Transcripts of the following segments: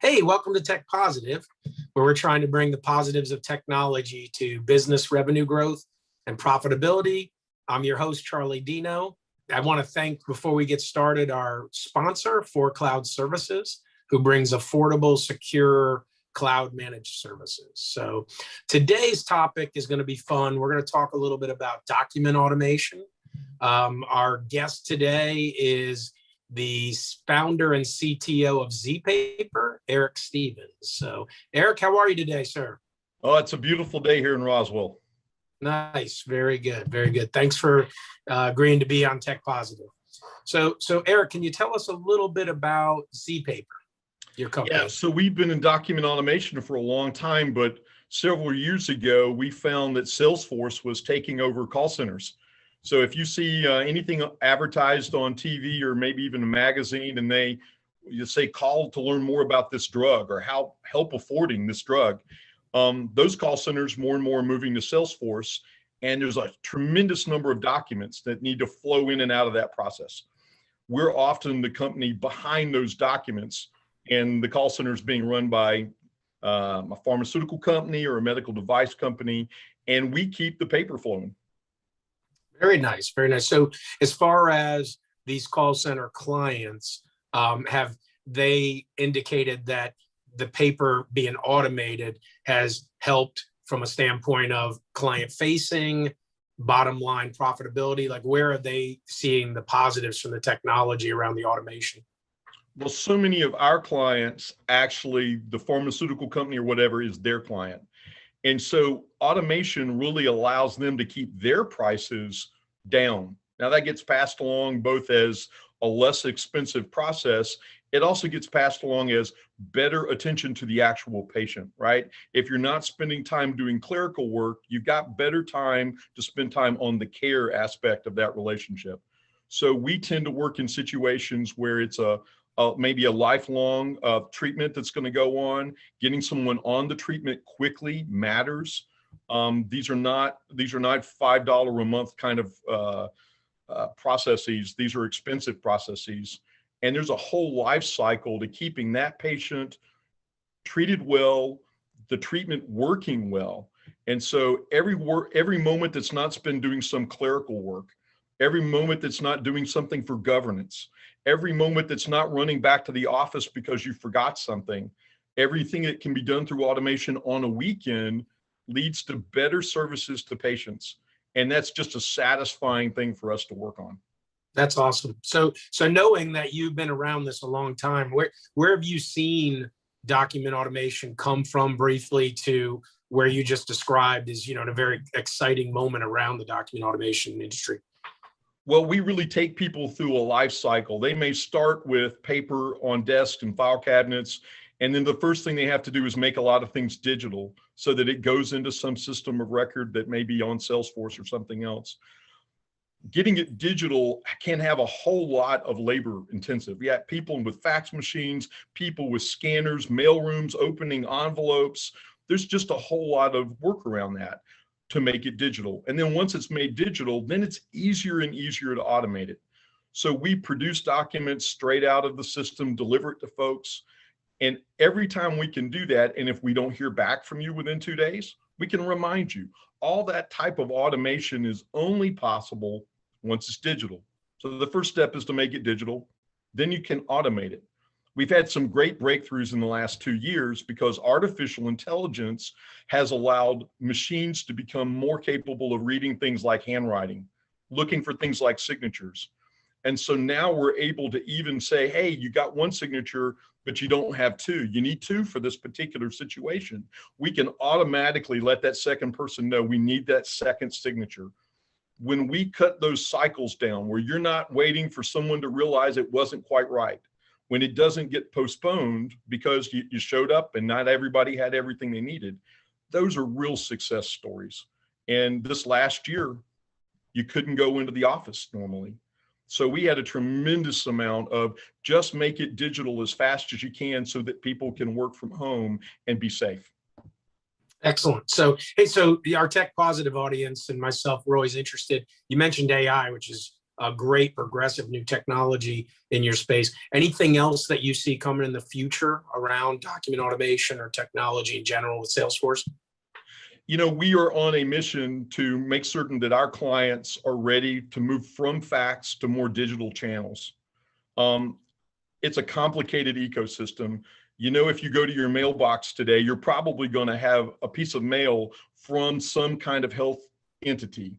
Hey, welcome to Tech Positive, where we're trying to bring the positives of technology to business revenue growth and profitability. I'm your host, Charlie Dino. I want to thank, before we get started, our sponsor, For Cloud Services, who brings affordable, secure, cloud managed services. So today's topic is going to be fun. We're going to talk a little bit about document automation. Our guest today is the founder and CTO of zPaper, Eric Stevens. So Eric, how are you today, sir? Oh, it's a beautiful day here in Roswell. Nice. Very good. Very good. Thanks for agreeing to be on Tech Positive. So Eric, can you tell us a little bit about zPaper, your company? Yeah, so we've been in document automation for a long time, but several years ago, we found that Salesforce was taking over call centers. So if you see anything advertised on TV or maybe even a magazine, and you say call to learn more about this drug or how help affording this drug, those call centers more and more are moving to Salesforce, and there's a tremendous number of documents that need to flow in and out of that process. We're often the company behind those documents, and the call center is being run by a pharmaceutical company or a medical device company, and we keep the paper flowing. Very nice, very nice. So as far as these call center clients, have they indicated that the paper being automated has helped from a standpoint of client facing, bottom line profitability? Like, where are they seeing the positives from the technology around the automation? Well, so many of our clients, actually, the pharmaceutical company or whatever is their client. And so automation really allows them to keep their prices down. Now that gets passed along both as a less expensive process. It also gets passed along as better attention to the actual patient, right? If you're not spending time doing clerical work, you've got better time to spend time on the care aspect of that relationship. So we tend to work in situations where it's maybe a lifelong treatment that's going to go on. Getting someone on the treatment quickly matters. These are not $5 a month kind of processes. These are expensive processes, and there's a whole life cycle to keeping that patient treated well, the treatment working well. And so every moment that's not spent doing some clerical work, every moment that's not doing something for governance, every moment that's not running back to the office because you forgot something, everything that can be done through automation on a weekend leads to better services to patients. And that's just a satisfying thing for us to work on. That's awesome. So knowing that you've been around this a long time, where have you seen document automation come from briefly to where you just described as, a very exciting moment around the document automation industry? Well, we really take people through a life cycle. They may start with paper on desks and file cabinets, and then the first thing they have to do is make a lot of things digital so that it goes into some system of record that may be on Salesforce or something else. Getting it digital can have a whole lot of labor intensive. You have people with fax machines, people with scanners, mail rooms, opening envelopes. There's just a whole lot of work around that to make it digital. And then once it's made digital, then it's easier and easier to automate it. So we produce documents straight out of the system, deliver it to folks. And every time we can do that, and if we don't hear back from you within 2 days, we can remind you. All that type of automation is only possible once it's digital. So the first step is to make it digital, then you can automate it. We've had some great breakthroughs in the last 2 years because artificial intelligence has allowed machines to become more capable of reading things like handwriting, looking for things like signatures. And so now we're able to even say, hey, you got one signature, but you don't have two. You need two for this particular situation. We can automatically let that second person know we need that second signature. When we cut those cycles down where you're not waiting for someone to realize it wasn't quite right, when it doesn't get postponed because you showed up and not everybody had everything they needed, those are real success stories. And this last year, you couldn't go into the office normally. So we had a tremendous amount of just make it digital as fast as you can so that people can work from home and be safe. Excellent. So our Tech Positive audience and myself, we're always interested. You mentioned AI, which is great progressive new technology in your space. Anything else that you see coming in the future around document automation or technology in general with Salesforce? We are on a mission to make certain that our clients are ready to move from fax to more digital channels. It's a complicated ecosystem. If you go to your mailbox today, you're probably going to have a piece of mail from some kind of health entity.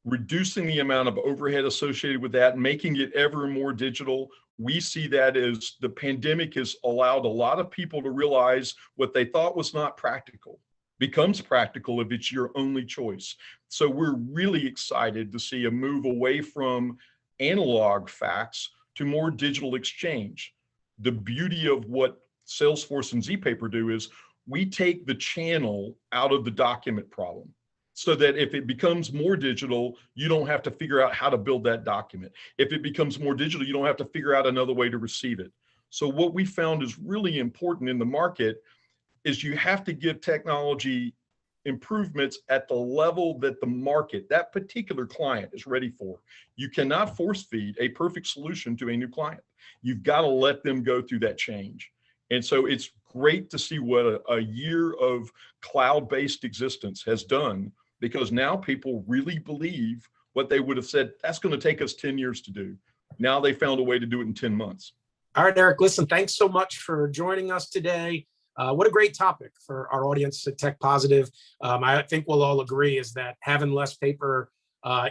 Reducing the amount of overhead associated with that, making it ever more digital. We see that as the pandemic has allowed a lot of people to realize what they thought was not practical becomes practical if it's your only choice. So we're really excited to see a move away from analog fax to more digital exchange. The beauty of what Salesforce and zPaper do is we take the channel out of the document problem so that if it becomes more digital, you don't have to figure out how to build that document. If it becomes more digital, you don't have to figure out another way to receive it. So what we found is really important in the market is you have to give technology improvements at the level that the market, that particular client, is ready for. You cannot force feed a perfect solution to a new client. You've got to let them go through that change. And so it's great to see what a year of cloud-based existence has done, because now people really believe what they would have said, that's going to take us 10 years to do. Now they found a way to do it in 10 months. All right, Eric, listen, thanks so much for joining us today. What a great topic for our audience at Tech Positive. I think we'll all agree is that having less paper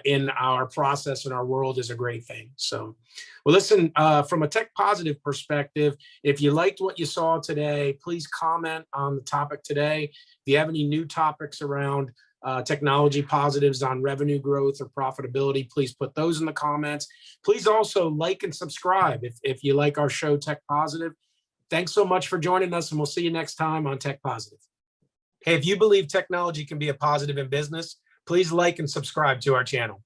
in our process and our world is a great thing. So, well, listen, from a Tech Positive perspective, if you liked what you saw today, please comment on the topic today. If you have any new topics around technology positives on revenue growth or profitability, please put those in the comments. Please also like and subscribe if you like our show, Tech Positive. Thanks so much for joining us, and we'll see you next time on Tech Positive. Hey, if you believe technology can be a positive in business, please like and subscribe to our channel.